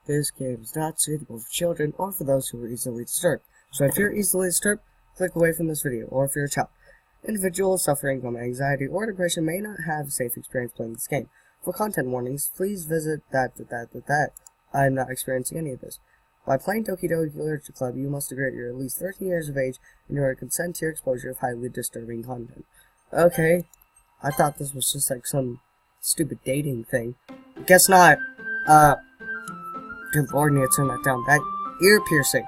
This game is not suitable for children or for those who are easily disturbed. So if you're easily disturbed, click away from this video. Or if you're a child, individuals suffering from anxiety or depression may not have a safe experience playing this game. For content warnings, please visit that. I'm not experiencing any of this. By playing Doki Literature Club, you must agree that you're at least 13 years of age and you are consent to your exposure of highly disturbing content. Okay, I thought this was just like some stupid dating thing. Guess not. Good lord, I need to turn that down. That ear piercing.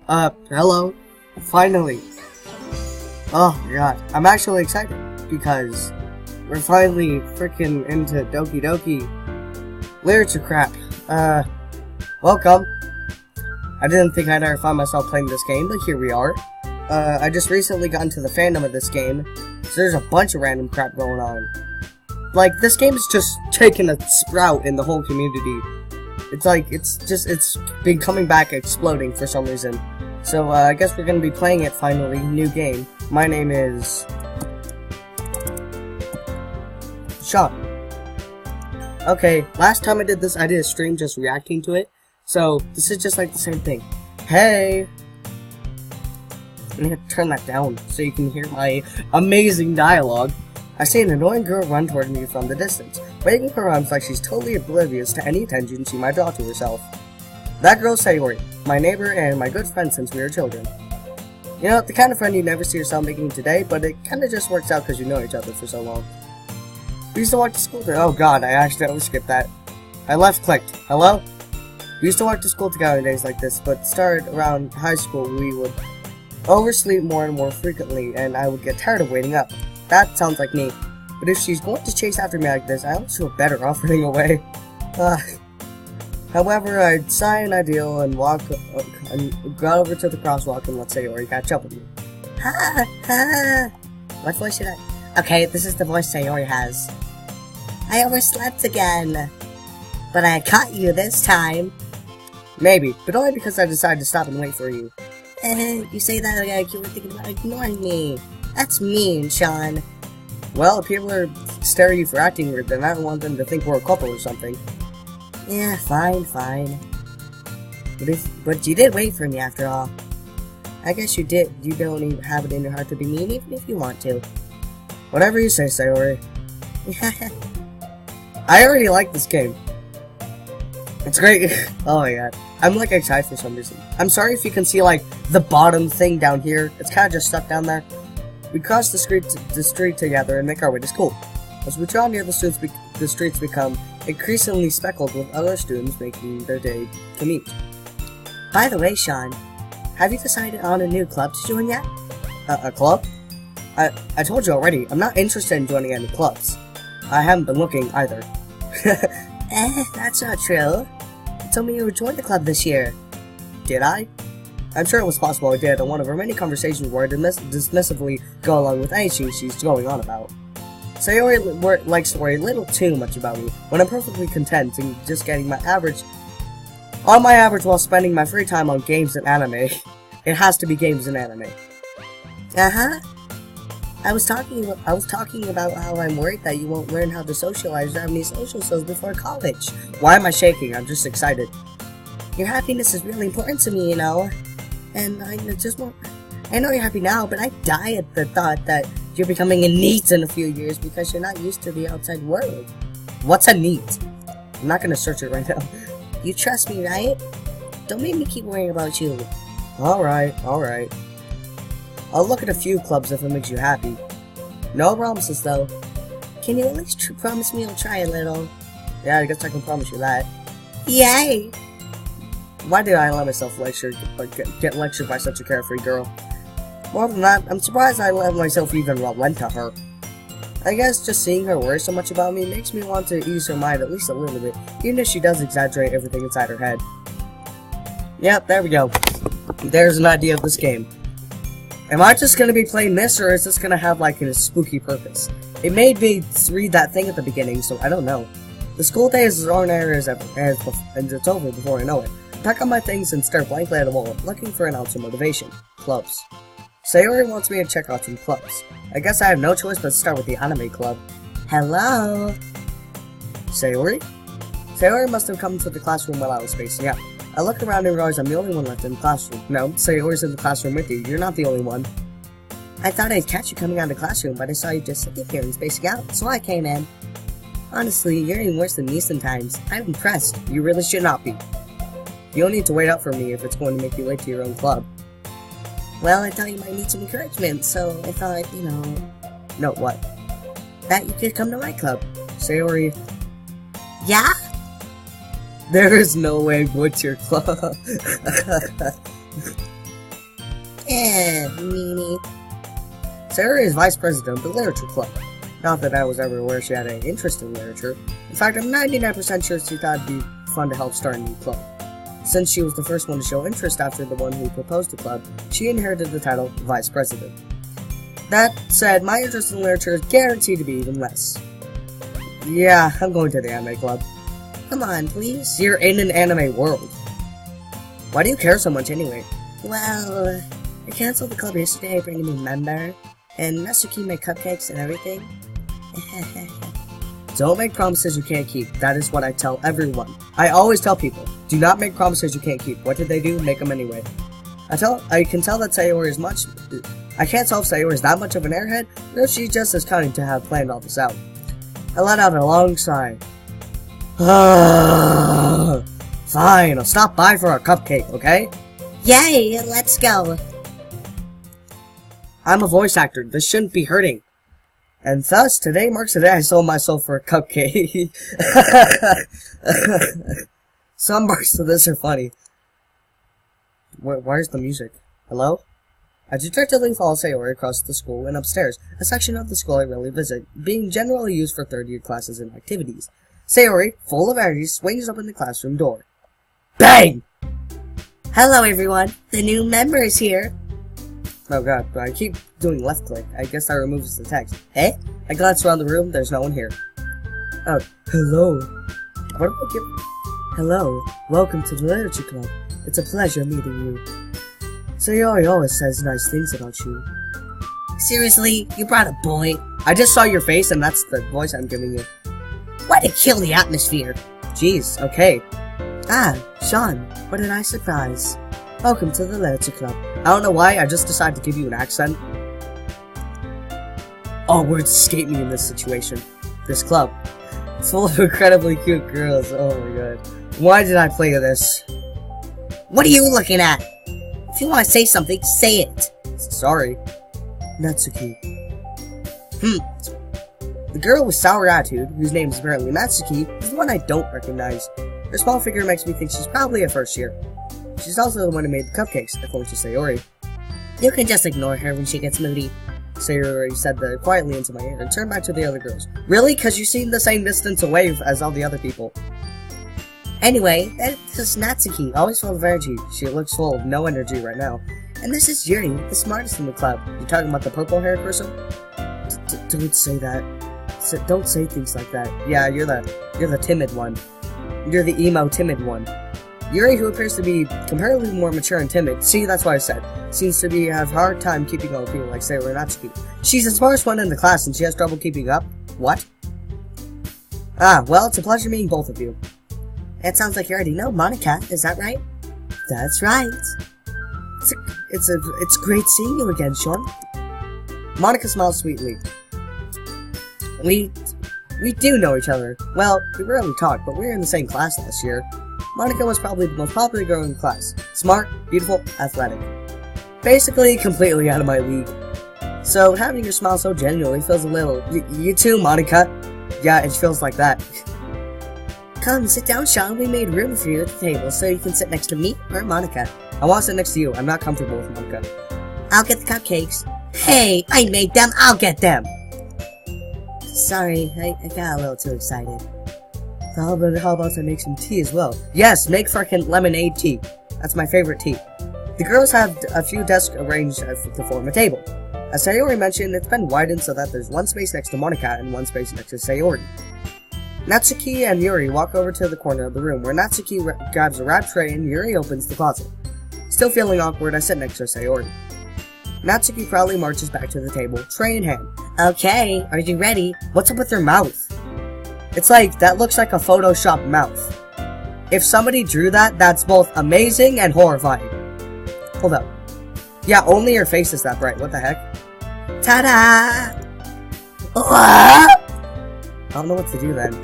Hello? Finally. Oh my god. I'm actually excited because we're finally freaking into Doki literature crap. Welcome. I didn't think I'd ever find myself playing this game, but here we are. I just recently got into the fandom of this game, so there's a bunch of random crap going on. Like, this game is just taking a sprout in the whole community. It's like, it's been coming back exploding for some reason. So, I guess we're gonna be playing it finally. New game. My name is Sean. Okay, last time I did this, I did a stream just reacting to it. So, this is just like the same thing. Hey! I'm gonna turn that down so you can hear my amazing dialogue. I see an annoying girl run toward me from the distance, waving her arms like she's totally oblivious to any attention she might draw to herself. That girl's Sayori, my neighbor and my good friend since we were children. You know, the kind of friend you never see yourself making today, but it kinda just works out because you know each other for so long. We used to walk to school together. Oh god, I accidentally skipped that. I left-clicked. Hello? We used to walk to school together on days like this, but started around high school we would oversleep more and more frequently, and I would get tired of waiting up. That sounds like me. But if she's going to chase after me like this, I almost feel better off running away. However, I'd sigh an ideal and walk and go over to the crosswalk and let Sayori catch up with me. Ha ha! What voice should I? Okay, this is the voice Sayori has. I overslept again, but I caught you this time. Maybe, but only because I decided to stop and wait for you. You say that like you were thinking about ignoring me. That's mean, Sean. Well, if people are staring at you for acting weird, then I don't want them to think we're a couple or something. Yeah, fine. But you did wait for me after all. I guess you did. You don't even have it in your heart to be mean, even if you want to. Whatever you say, Sayori. I already like this game. It's great. Oh my god. I'm like excited for some reason. I'm sorry if you can see like the bottom thing down here. It's kind of just stuck down there. We cross the street together and make our way to school. As we draw near the streets become increasingly speckled with other students making their day commute. By the way, Sean, have you decided on a new club to join yet? A club? I told you already, I'm not interested in joining any clubs. I haven't been looking either. That's not true. You told me you would join the club this year. Did I? I'm sure it was possible I did on one of our many conversations where I dismissively go along with anything she's going on about. Sayori likes to worry a little too much about me, when I'm perfectly content in just getting my average while spending my free time on games and anime. It has to be games and anime. Uh-huh. I was talking about how I'm worried that you won't learn how to socialize or have any social skills before college. Why am I shaking? I'm just excited. Your happiness is really important to me, you know. And I know you're happy now, but I die at the thought that you're becoming a NEET in a few years because you're not used to the outside world. What's a NEET? I'm not gonna search it right now. You trust me, right? Don't make me keep worrying about you. Alright. I'll look at a few clubs if it makes you happy. No promises, though. Can you at least promise me you'll try a little? Yeah, I guess I can promise you that. Yay! Why did I let myself get lectured by such a carefree girl? More than that, I'm surprised I let myself even relent to her. I guess just seeing her worry so much about me makes me want to ease her mind at least a little bit, even if she does exaggerate everything inside her head. Yep, there we go. There's an idea of this game. Am I just gonna be playing this, or is this gonna have like a spooky purpose? It made me read that thing at the beginning, so I don't know. The school day is as ordinary as ever, and it's over before I know it. Pack up my things and stare blankly at the wall, looking for an ounce of motivation. Clubs. Sayori wants me to check out some clubs. I guess I have no choice but to start with the anime club. Hello? Sayori? Sayori must have come to the classroom while I was spacing out. I look around and realize I'm the only one left in the classroom. No, Sayori's in the classroom with you. You're not the only one. I thought I'd catch you coming out of the classroom, but I saw you just sitting here and spacing out, so I came in. Honestly, you're even worse than me sometimes. I'm impressed. You really should not be. You don't need to wait up for me if it's going to make you late to your own club. Well, I thought you might need some encouragement, so I thought, you know... No, what? That you could come to my club. Sayori... Yeah? There is no way what's your club. Meanie. Sayori is vice president of the literature club. Not that I was ever aware she had any interest in literature. In fact, I'm 99% sure she thought it'd be fun to help start a new club. Since she was the first one to show interest after the one who proposed the club, she inherited the title Vice President. That said, my interest in literature is guaranteed to be even less. Yeah, I'm going to the anime club. Come on, please. You're in an anime world. Why do you care so much anyway? Well, I canceled the club yesterday bringing a new member, and Natsuki made cupcakes and everything. Don't make promises you can't keep. That is what I tell everyone. I always tell people, do not make promises you can't keep. What did they do? Make them anyway. I can tell that Sayori is much... I can't tell if Sayori is that much of an airhead, or if she's just as cunning to have planned all this out. I let out a long sigh. Fine, I'll stop by for a cupcake, okay? Yay, let's go. I'm a voice actor. This shouldn't be hurting. And thus, today marks the day I sold myself for a cupcake. Some parts of this are funny. Where's the music? Hello? I detractedly follow Sayori across the school and upstairs, a section of the school I rarely visit, being generally used for third-year classes and activities. Sayori, full of energy, swings open the classroom door. Bang! Hello, everyone. The new member is here. Oh god, I keep doing left click. I guess that removes the text. Hey? I glance around the room. There's no one here. Oh, hello. What do I give? Hello. Welcome to the Literature Club. It's a pleasure meeting you. Sayori always says nice things about you. Seriously? You brought a boy? I just saw your face and that's the voice I'm giving you. Way to kill the atmosphere. Jeez, okay. Ah, Sean. What a nice surprise. Welcome to the Literature Club. I don't know why, I just decided to give you an accent. All words escape me in this situation. This club. It's full of incredibly cute girls. Oh my god. Why did I play this? What are you looking at? If you want to say something, say it. Sorry. Natsuki. The girl with sour attitude, whose name is apparently Natsuki, is the one I don't recognize. Her small figure makes me think she's probably a first year. She's also the one who made the cupcakes, according to Sayori. You can just ignore her when she gets moody. Sayori said that quietly into my ear and turned back to the other girls. Really? Because you seem the same distance away as all the other people. Anyway, this is Natsuki, always full of energy. She looks full of no energy right now. And this is Yuri, the smartest in the club. You talking about the purple-haired person? Don't say that. Don't say things like that. Yeah, you're the timid one. You're the emo timid one. Yuri, who appears to be comparatively more mature and timid, see, that's what I said, seems to have a hard time keeping up with people like Sayori Natsuki. She's the smartest one in the class and she has trouble keeping up? What? Ah, well, it's a pleasure meeting both of you. It sounds like you already know Monica, is that right? That's right. It's great seeing you again, Sean. Monica smiles sweetly. We do know each other. Well, we rarely talk, but we were in the same class last year. Monica was probably the most popular girl in the class. Smart, beautiful, athletic. Basically, completely out of my league. So, having your smile so genuinely feels a little... You too, Monica. Yeah, it feels like that. Come, sit down, Sean. We made room for you at the table, so you can sit next to me or Monica. I want to sit next to you. I'm not comfortable with Monica. I'll get the cupcakes. Hey, I made them. I'll get them. Sorry, I got a little too excited. How about I make some tea as well? Yes, make frickin' lemonade tea. That's my favorite tea. The girls have a few desks arranged to form a table. As Sayori mentioned, it's been widened so that there's one space next to Monica and one space next to Sayori. Natsuki and Yuri walk over to the corner of the room, where Natsuki grabs a wrap tray and Yuri opens the closet. Still feeling awkward, I sit next to Sayori. Natsuki proudly marches back to the table, tray in hand. Okay, are you ready? What's up with your mouth? It's like, that looks like a Photoshop mouth. If somebody drew that, that's both amazing and horrifying. Hold up. Yeah, only your face is that bright. What the heck? Ta-da! I don't know what to do then.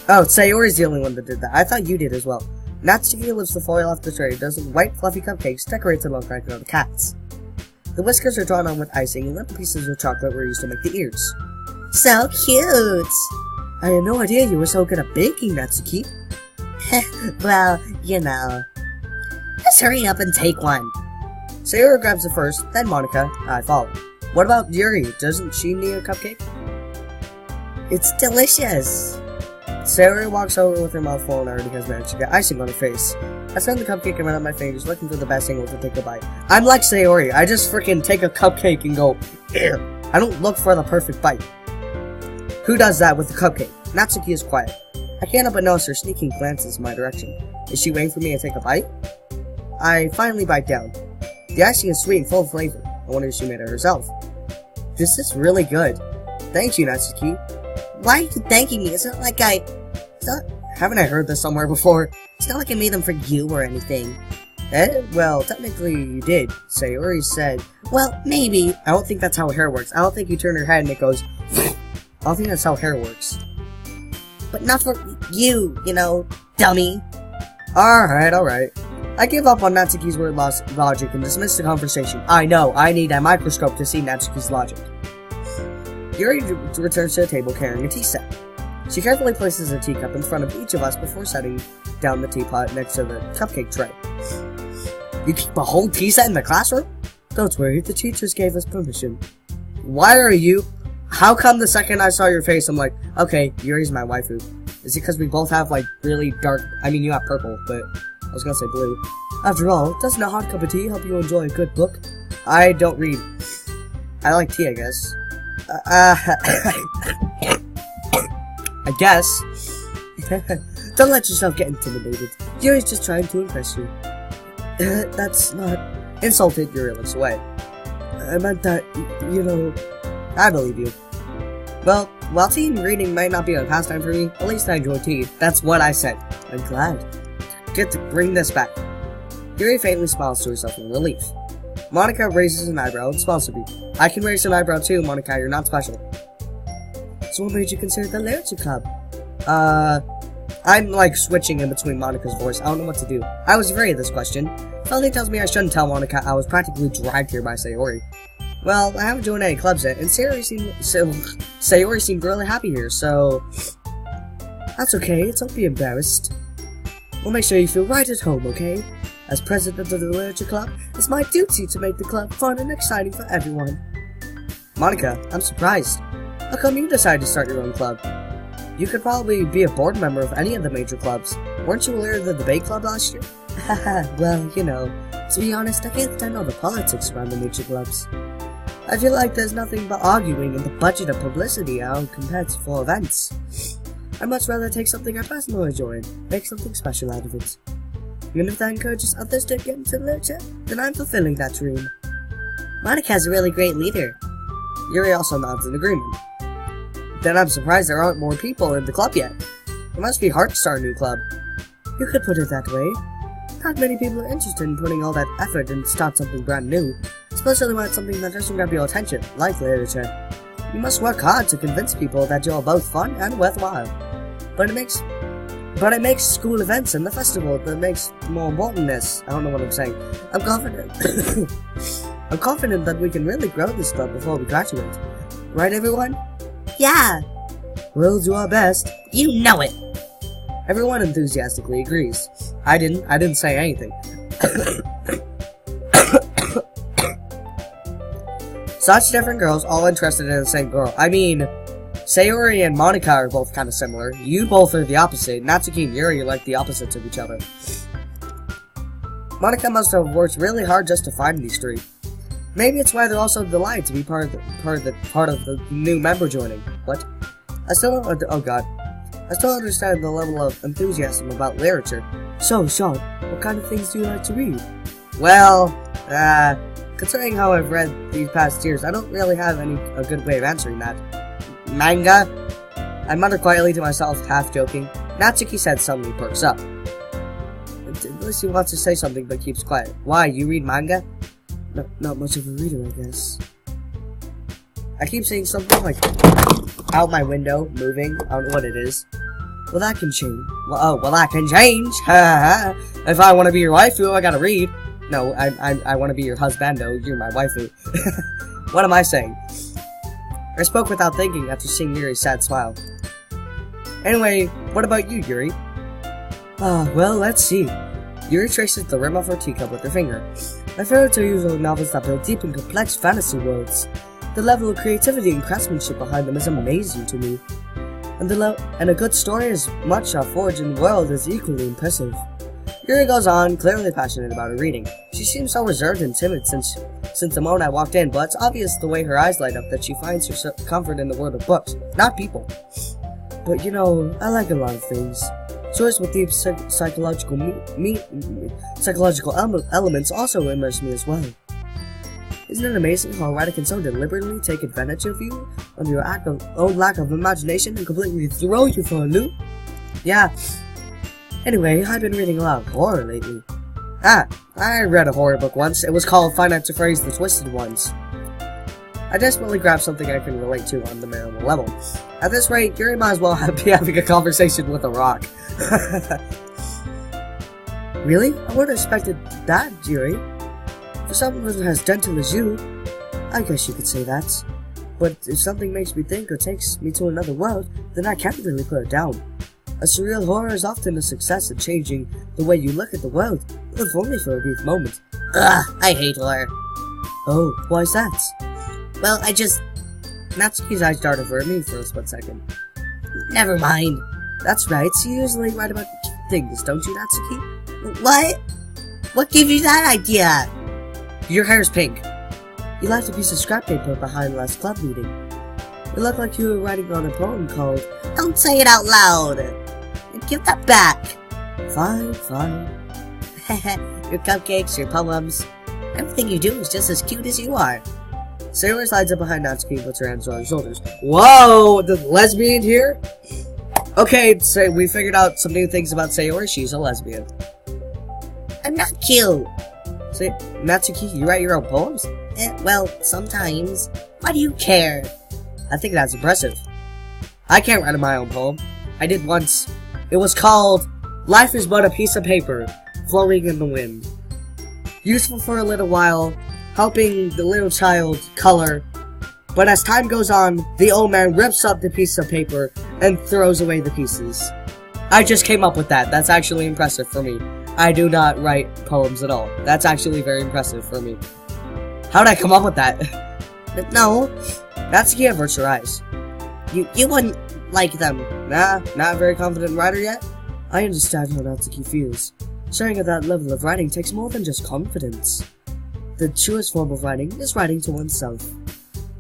Oh, Sayori's the only one that did that. I thought you did as well. Natsuki lifts the foil off the tray, does white fluffy cupcakes, decorates them like the cats. The whiskers are drawn on with icing, and little pieces of chocolate were used to make the ears. So cute! I had no idea you were so good at baking, Natsuki. Well, you know. Let's hurry up and take one. Sayori grabs it first, then Monica. I follow. What about Yuri? Doesn't she need a cupcake? It's delicious. Sayori walks over with her mouth full and already has managed to get icing on her face. I send the cupcake around my fingers, looking for the best angle to take a bite. I'm like Sayori. I just freaking take a cupcake and go, ew. I don't look for the perfect bite. Who does that with the cupcake? Natsuki is quiet. I can't help but notice her sneaking glances in my direction. Is she waiting for me to take a bite? I finally bite down. The icing is sweet and full of flavor. I wonder if she made it herself. This is really good. Thank you, Natsuki. Why are you thanking me? It's not like haven't I heard this somewhere before? It's not like I made them for you or anything. Well, technically you did. Sayori said, well, maybe. I don't think that's how hair works. I don't think you turn your head and it goes, I don't think that's how hair works. But not for you, you know, dummy. Alright. I give up on Natsuki's word logic and dismiss the conversation. I know, I need a microscope to see Natsuki's logic. Yuri returns to the table carrying a tea set. She carefully places a teacup in front of each of us before setting down the teapot next to the cupcake tray. You keep a whole tea set in the classroom? Don't worry, the teachers gave us permission. Why are you? How come the second I saw your face, I'm like, okay, Yuri's my waifu. Is it because we both have, like, really dark... I mean, you have purple, but I was gonna say blue. After all, doesn't a hot cup of tea help you enjoy a good book? I don't read. I like tea, I guess. I guess. Don't let yourself get intimidated. Yuri's just trying to impress you. That's not... Insulted, Yuri looks away. I meant that, you know... I believe you. Well, while tea and reading might not be a pastime for me, at least I enjoy tea. That's what I said. I'm glad. Get to bring this back. Yuri faintly smiles to herself in relief. Monica raises an eyebrow and smiles to me. I can raise an eyebrow too, Monica, you're not special. So what made you consider the literature club? I'm like switching in between Monica's voice. I don't know what to do. I was afraid of this question. Something tells me I shouldn't tell Monica I was practically dragged here by Sayori. Well, I haven't joined any clubs yet, and Sayori seemed really happy here, so... That's okay, don't be embarrassed. We'll make sure you feel right at home, okay? As president of the literature club, it's my duty to make the club fun and exciting for everyone. Monica, I'm surprised. How come you decided to start your own club? You could probably be a board member of any of the major clubs. Weren't you a leader of the debate club last year? Haha, well, you know, to be honest, I can't stand all the politics around the major clubs. I feel like there's nothing but arguing and the budget of publicity out compared to full events. I'd much rather take something I personally enjoy and make something special out of it. And if that encourages others to get into literature, then I'm fulfilling that dream. Monica's a really great leader. Yuri also nods in agreement. Then I'm surprised there aren't more people in the club yet. It must be hard to start a new club. You could put it that way. Not many people are interested in putting all that effort and start something brand new, especially when it's something that doesn't grab your attention, like literature. You must work hard to convince people that you're both fun and worthwhile. But it makes school events and the festival that makes more important this. I don't know what I'm saying. I'm confident. I'm confident that we can really grow this club before we graduate. Right, everyone? Yeah. We'll do our best. You know it. Everyone enthusiastically agrees. I didn't say anything. Such different girls, all interested in the same girl. I mean, Sayori and Monica are both kind of similar. You both are the opposite. Natsuki and Yuri are like the opposites of each other. Monica must have worked really hard just to find these three. Maybe it's why they're also delighted to be part of the new member joining. What? I still don't understand the level of enthusiasm about literature. So, Sean, what kind of things do you like to read? Well, considering how I've read these past years, I don't really have a good way of answering that. Manga? I muttered quietly to myself, half joking. Natsuki said, suddenly perks up. Lucy wants to say something but keeps quiet. Why, you read manga? No, not much of a reader, I guess. I keep saying something like out my window, moving. I don't know what it is. Well, that can change. Well, that can change. If I want to be your waifu, I gotta read. No, I want to be your husbando. You're my waifu. What am I saying? I spoke without thinking after seeing Yuri's sad smile. Anyway, what about you, Yuri? Well, let's see. Yuri traces the rim of her teacup with her finger. My favorites are usually novels that build deep and complex fantasy worlds. The level of creativity and craftsmanship behind them is amazing to me. And a good story as much a forged in the world is equally impressive. Yuri goes on, clearly passionate about her reading. She seems so reserved and timid since the moment I walked in, but it's obvious the way her eyes light up that she finds her comfort in the world of books, not people. But you know, I like a lot of things. Stories with deep psychological elements also immerse me as well. Isn't it amazing how a writer can so deliberately take advantage of you, of your own lack of imagination, and completely throw you for a loop? Yeah. Anyway, I've been reading a lot of horror lately. I read a horror book once. It was called Five Nights at Freddy's The Twisted Ones. I desperately grabbed something I can relate to on the minimal level. At this rate, Yuri might as well be having a conversation with a rock. Really? I would have expected that, Yuri. For someone as gentle as you, I guess you could say that. But if something makes me think or takes me to another world, then I can't really put it down. A surreal horror is often a success in changing the way you look at the world, if only for a brief moment. Ugh, I hate horror. Oh, why is that? Well, Natsuki's eyes darted for me for a split second. Never mind. That's right, you usually write about things, don't you, Natsuki? What? What gave you that idea? Your hair's pink. You left a piece of scrap paper behind last club meeting. It looked like you were writing on a poem called... Don't say it out loud! Give that back! Fine. Your cupcakes, your poems... Everything you do is just as cute as you are. Sayori slides up behind Natsuki and puts her hands on her shoulders. Whoa! The lesbian here? Okay, so we figured out some new things about Sayori. She's a lesbian. I'm not cute! Say, Natsuki, you write your own poems? Well, sometimes. Why do you care? I think that's impressive. I can't write my own poem. I did once. It was called, Life is but a piece of paper, flowing in the wind. Useful for a little while, helping the little child color. But as time goes on, the old man rips up the piece of paper and throws away the pieces. I just came up with that. That's actually impressive for me. I do not write poems at all. That's actually very impressive for me. How did I come up with that? No. Natsuki averts her eyes. You wouldn't like them. Nah, not a very confident writer yet? I understand how Natsuki feels. Sharing at that level of writing takes more than just confidence. The truest form of writing is writing to oneself.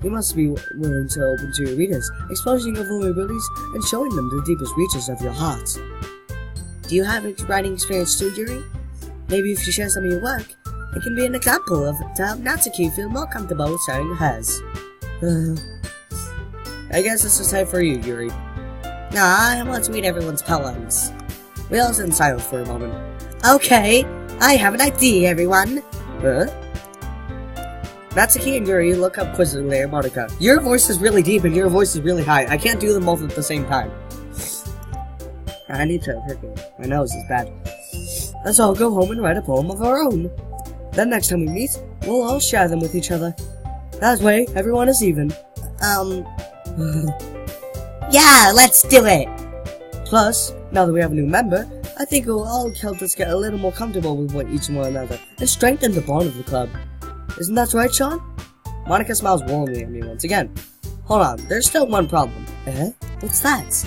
You must be willing to open to your readers, exposing your vulnerabilities and showing them the deepest reaches of your heart. Do you have writing experience too, Yuri? Maybe if you share some of your work, it can be an example of to help Natsuki feel more comfortable with sharing hers. I guess it's the time for you, Yuri. Nah, I want to read everyone's poems. We all sit in silence for a moment. Okay, I have an idea, everyone. Huh? Natsuki and Yuri look up quizzically at Monica. Your voice is really deep and your voice is really high. I can't do them both at the same time. I need to hurt me. My nose is bad. Let's all go home and write a poem of our own. Then next time we meet, we'll all share them with each other. That way, everyone is even. Yeah, let's do it! Plus, now that we have a new member, I think it will all help us get a little more comfortable with each one another and strengthen the bond of the club. Isn't that right, Sean? Monica smiles warmly at me once again. Hold on, there's still one problem. What's that?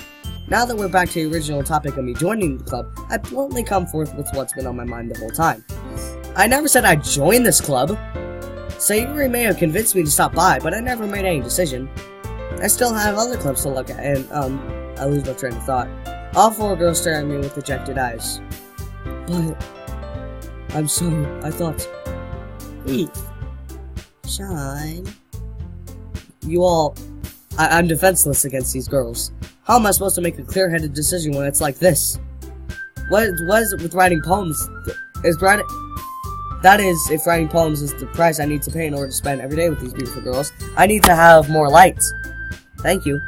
Now that we're back to the original topic of me joining the club, I bluntly come forth with what's been on my mind the whole time. I never said I'd join this club. Sayori may have convinced me to stop by, but I never made any decision. I still have other clubs to look at, and, I lose my train of thought. All four girls stare at me with dejected eyes. But... I'm sorry, I thought... Sean... You all... I'm defenseless against these girls. How am I supposed to make a clear-headed decision when it's like this? What is it with writing poems? That is, if writing poems is the price I need to pay in order to spend every day with these beautiful girls, I need to have more lights. Thank you.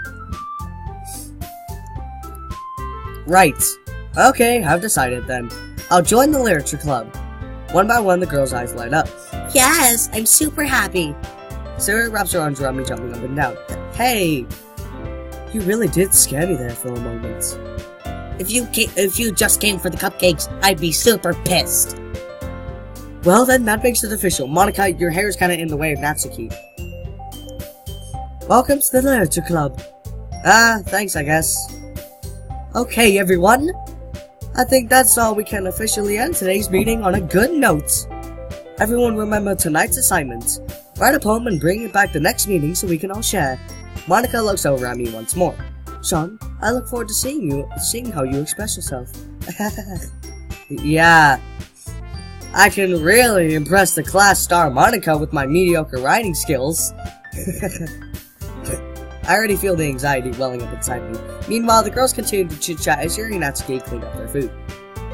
Right. Okay, I've decided then. I'll join the literature club. One by one, the girls' eyes light up. Yes, I'm super happy. Sarah wraps her arms around me, jumping up and down. Hey, you really did scare me there for a moment. If you just came for the cupcakes, I'd be super pissed. Well then, that makes it official. Monica, your hair is kind of in the way of Natsuki. Welcome to the literature club. Thanks, I guess. Okay, everyone. I think that's all. We can officially end today's meeting on a good note. Everyone remember tonight's assignment. Write a poem and bring it back the next meeting so we can all share. Monica looks over at me once more. Sean, I look forward to seeing how you express yourself. Yeah. I can really impress the class star Monica with my mediocre writing skills. I already feel the anxiety welling up inside me. Meanwhile, the girls continue to chit-chat as Yuri and Natsuki clean up their food.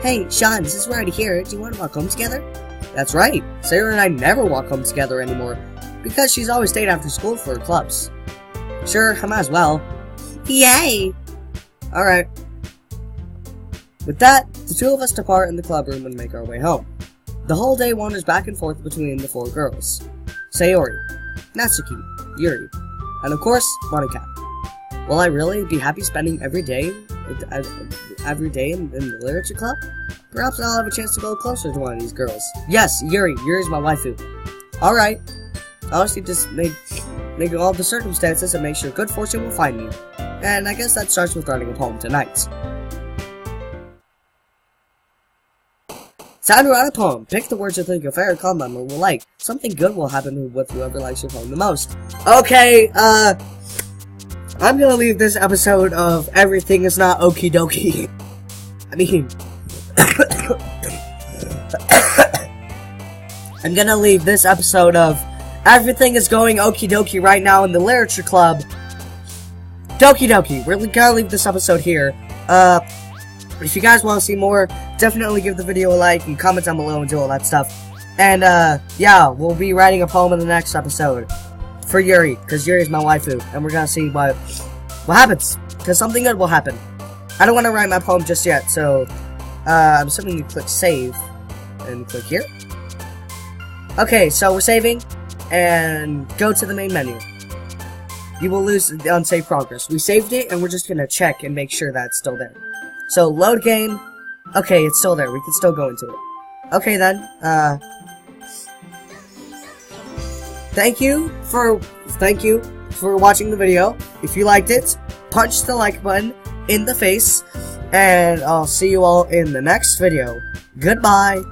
Hey, Sean, since we're already here, do you want to walk home together? That's right. Sarah and I never walk home together anymore, because she's always stayed after school for her clubs. Sure, I might as well. Yay! Alright. With that, the two of us depart in the club room and make our way home. The whole day wanders back and forth between the four girls. Sayori, Natsuki, Yuri, and of course, Monica. Will I really be happy spending every day in the literature club? Perhaps I'll have a chance to go closer to one of these girls. Yes, Yuri's my waifu. Alright. I'll just need to make all the circumstances and make sure good fortune will find me. And I guess that starts with writing a poem tonight. Time to write a poem. Pick the words you think your favorite club member will like. Something good will happen with whoever likes your poem the most. Okay, I'm gonna leave this episode of Everything Is Not Okie Dokie. I mean... I'm gonna leave this episode of Everything Is Going Okie Dokie right now in the literature club. Doki Doki. We're gonna leave this episode here. If you guys want to see more, definitely give the video a like and comment down below and do all that stuff. And, yeah, we'll be writing a poem in the next episode for Yuri, because Yuri's my waifu, and we're gonna see what happens, because something good will happen. I don't want to write my poem just yet, so, I'm assuming you click save, and click here. Okay, so we're saving, and go to the main menu. You will lose the unsaved progress. We saved it, and we're just gonna check and make sure that it's still there. So, load game. Okay, it's still there. We can still go into it. Okay, then. Thank you for watching the video. If you liked it, punch the like button in the face. And I'll see you all in the next video. Goodbye.